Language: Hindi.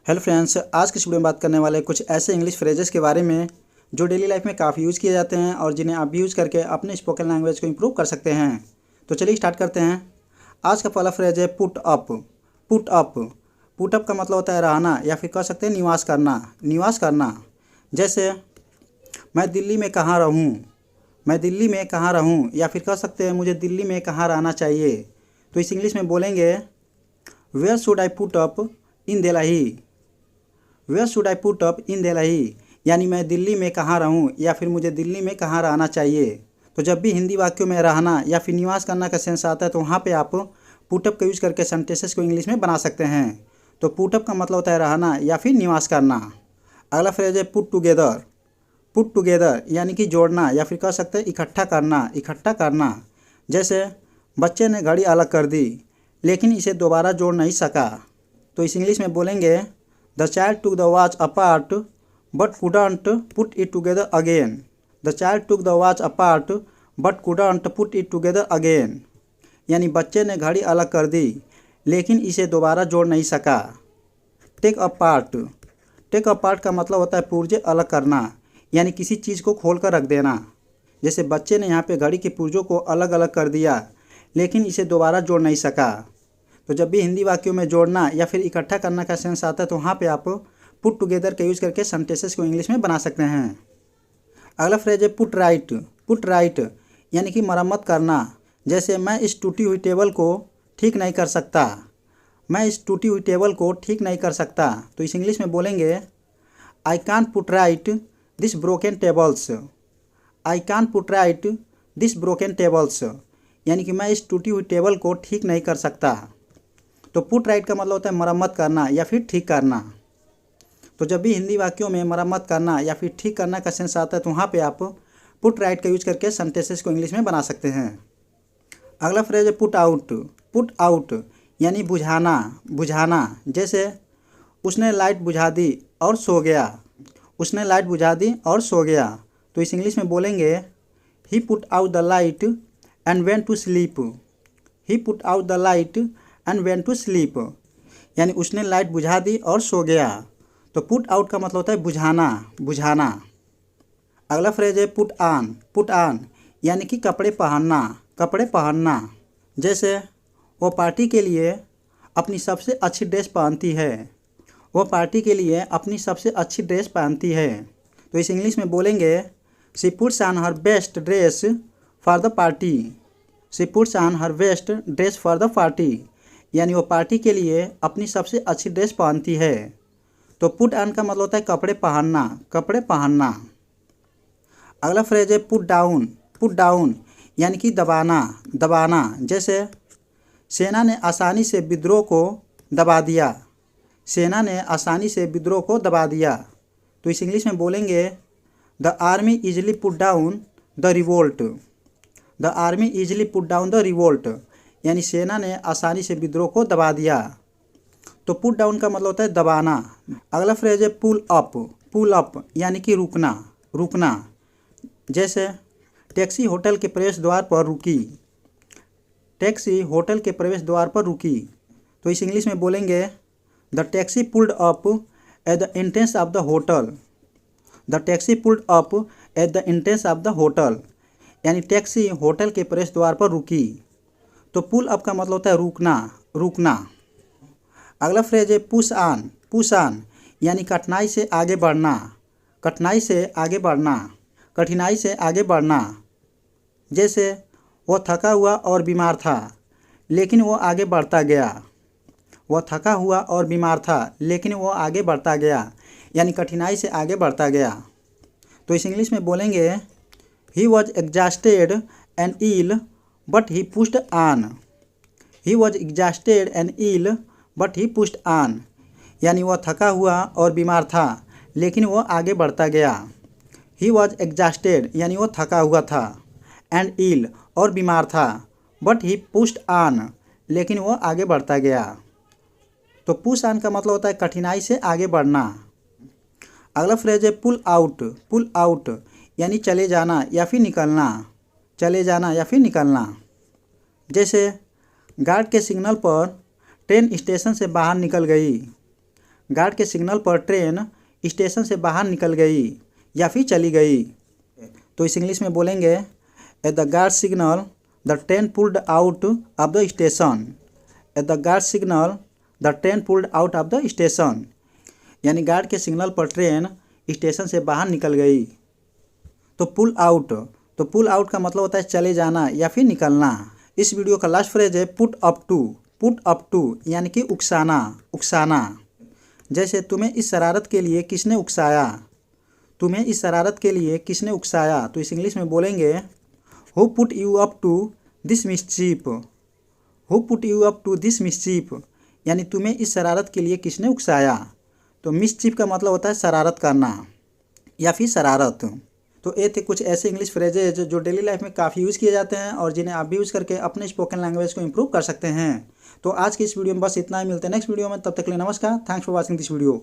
हेलो फ्रेंड्स, आज की इस वीडियो में बात करने वाले कुछ ऐसे इंग्लिश फ्रेजेस के बारे में जो डेली लाइफ में काफ़ी यूज़ किए जाते हैं और जिन्हें आप भी यूज़ करके अपने स्पोकन लैंग्वेज को इम्प्रूव कर सकते हैं। तो चलिए स्टार्ट करते हैं। आज का पहला फ्रेज है put up. Put up. Put up का मतलब होता है रहना या फिर कह सकते हैं निवास करना। निवास करना जैसे मैं दिल्ली में कहाँ रहूँ, मैं दिल्ली में कहाँ रहूँ, या फिर कह सकते हैं मुझे दिल्ली में कहाँ रहना चाहिए। तो इस इंग्लिश में बोलेंगे where should I put up in Delhi. Where should I put up in Delhi, यानी मैं दिल्ली में कहाँ रहूँ या फिर मुझे दिल्ली में कहाँ रहना चाहिए। तो जब भी हिंदी वाक्यों में रहना या फिर निवास करना का सेंस आता है तो वहाँ पे आप पुटअप का यूज़ करके सेंटेंसेस को इंग्लिश में बना सकते हैं। तो पुटअप का मतलब होता है रहना या फिर निवास करना। अगला फ्रेज है पुट टुगेदर। पुट टुगेदर यानी कि जोड़ना या फिर कह सकते हैं इकट्ठा करना। इकट्ठा करना जैसे बच्चे ने घड़ी अलग कर दी लेकिन इसे दोबारा जोड़ नहीं सका। तो इस इंग्लिश में बोलेंगे The child took the watch apart but couldn't put it together again. The child took the watch apart but couldn't put it together again. यानी बच्चे ने घड़ी अलग कर दी लेकिन इसे दोबारा जोड़ नहीं सका। Take apart. टेक अपार्ट का मतलब होता है पुर्जे अलग करना, यानी किसी चीज़ को खोल कर रख देना। जैसे बच्चे ने यहाँ पे घड़ी के पुर्जों को अलग अलग कर दिया लेकिन इसे दोबारा जोड़ नहीं सका। तो जब भी हिंदी वाक्यों में जोड़ना या फिर इकट्ठा करना का सेंस आता है तो वहाँ पे आप पुट टुगेदर का यूज़ करके सेंटेंसेस को इंग्लिश में बना सकते हैं। अगला फ्रेज है पुट राइट। पुट राइट यानी कि मरम्मत करना। जैसे मैं इस टूटी हुई टेबल को ठीक नहीं कर सकता। मैं इस टूटी हुई टेबल को ठीक नहीं कर सकता। तो इस इंग्लिश में बोलेंगे I can put right this broken tables. I can put right this broken tables, यानी कि मैं इस टूटी हुई टेबल को ठीक नहीं कर सकता। तो पुट राइट का मतलब होता है मरम्मत करना या फिर ठीक करना। तो जब भी हिंदी वाक्यों में मरम्मत करना या फिर ठीक करना का सेंस आता है तो वहाँ पे आप पुट राइट का यूज़ करके सेंटेंसेस को इंग्लिश में बना सकते हैं। अगला फ्रेज है पुट आउट। पुट आउट यानी बुझाना। बुझाना जैसे उसने लाइट बुझा दी और सो गया। उसने लाइट बुझा दी और सो गया। तो इस इंग्लिश में बोलेंगे he put out the light and went to sleep. He put out the light and went to sleep, यानी उसने लाइट बुझा दी और सो गया। तो पुट आउट का मतलब होता है बुझाना। बुझाना। अगला फ्रेज है पुट ऑन। पुट ऑन यानी कि कपड़े पहनना। कपड़े पहनना जैसे वो पार्टी के लिए अपनी सबसे अच्छी ड्रेस पहनती है। वो पार्टी के लिए अपनी सबसे अच्छी ड्रेस पहनती है। तो इस इंग्लिश में बोलेंगे she puts on her best dress for the party. She puts on her best dress for the party, यानी वो पार्टी के लिए अपनी सबसे अच्छी ड्रेस पहनती है। तो पुट ऑन का मतलब होता है कपड़े पहनना। कपड़े पहनना। अगला फ्रेज है पुट डाउन। पुट डाउन यानी कि दबाना। दबाना जैसे सेना ने आसानी से विद्रोह को दबा दिया। सेना ने आसानी से विद्रोह को दबा दिया। तो इस इंग्लिश में बोलेंगे the army easily put down the revolt. The army easily put down the revolt, यानी सेना ने आसानी से विद्रोह को दबा दिया। तो पुट डाउन का मतलब होता है दबाना। अगला फ्रेज है पुल अप। पुल अप यानी कि रुकना। रुकना जैसे टैक्सी होटल के प्रवेश द्वार पर रुकी। टैक्सी होटल के प्रवेश द्वार पर रुकी। तो इस इंग्लिश में बोलेंगे the taxi pulled up at the entrance of the hotel. The taxi pulled up at the entrance of the hotel, यानी टैक्सी होटल के प्रवेश द्वार पर रुकी। तो पुल अप का मतलब होता है रुकना। रुकना। अगला फ्रेज है पुश ऑन। पुश ऑन यानी कठिनाई से आगे बढ़ना। कठिनाई से आगे बढ़ना। कठिनाई से आगे बढ़ना जैसे वो थका हुआ और बीमार था लेकिन वो आगे बढ़ता गया। वह थका हुआ और बीमार था लेकिन वो आगे बढ़ता गया, यानी कठिनाई से आगे बढ़ता गया। तो इस इंग्लिश में बोलेंगे he was exhausted and ill but he pushed on. He was exhausted and ill but he pushed on, यानी वह थका हुआ और बीमार था लेकिन वो आगे बढ़ता गया। ही वॉज एग्जॉस्टेड यानी वो थका हुआ था, एंड इल और बीमार था, बट ही पुश्ड ऑन लेकिन वो आगे बढ़ता गया। तो पुश ऑन का मतलब होता है कठिनाई से आगे बढ़ना। अगला फ्रेज है पुल आउट। पुल आउट यानी चले जाना या फिर निकलना। चले जाना या फिर निकलना जैसे गार्ड के सिग्नल पर ट्रेन स्टेशन से बाहर निकल गई। गार्ड के सिग्नल पर ट्रेन स्टेशन से बाहर निकल गई या फिर चली गई। तो इस इंग्लिश में बोलेंगे at the guard signal the train pulled out of the station. At the guard signal the train pulled out of the station, यानी गार्ड के सिग्नल पर ट्रेन स्टेशन से बाहर निकल गई। तो पुल आउट, तो पुल आउट का मतलब होता है चले जाना या फिर निकलना। इस वीडियो का लास्ट फ्रेज है put up to. Put up to यानी कि उकसाना, उकसाना। जैसे तुम्हें इस शरारत के लिए किसने उकसाया, तुम्हें इस शरारत के लिए किसने उकसाया। तो इस इंग्लिश में बोलेंगे who put you up to this mischief. Who put you up to this mischief, यानी तुम्हें इस शरारत के लिए किसने उकसाया। तो मिस्चीफ का मतलब होता है शरारत करना या फिर शरारत। तो ये थे कुछ ऐसे इंग्लिश फ्रेजेज जो डेली लाइफ में काफ़ी यूज़ किए जाते हैं और जिन्हें आप भी यूज़ करके अपने स्पोकन लैंग्वेज को इंप्रूव कर सकते हैं। तो आज की इस वीडियो में बस इतना ही, मिलते हैं नेक्स्ट वीडियो में, तब तक के लिए नमस्कार। Thanks for watching this video.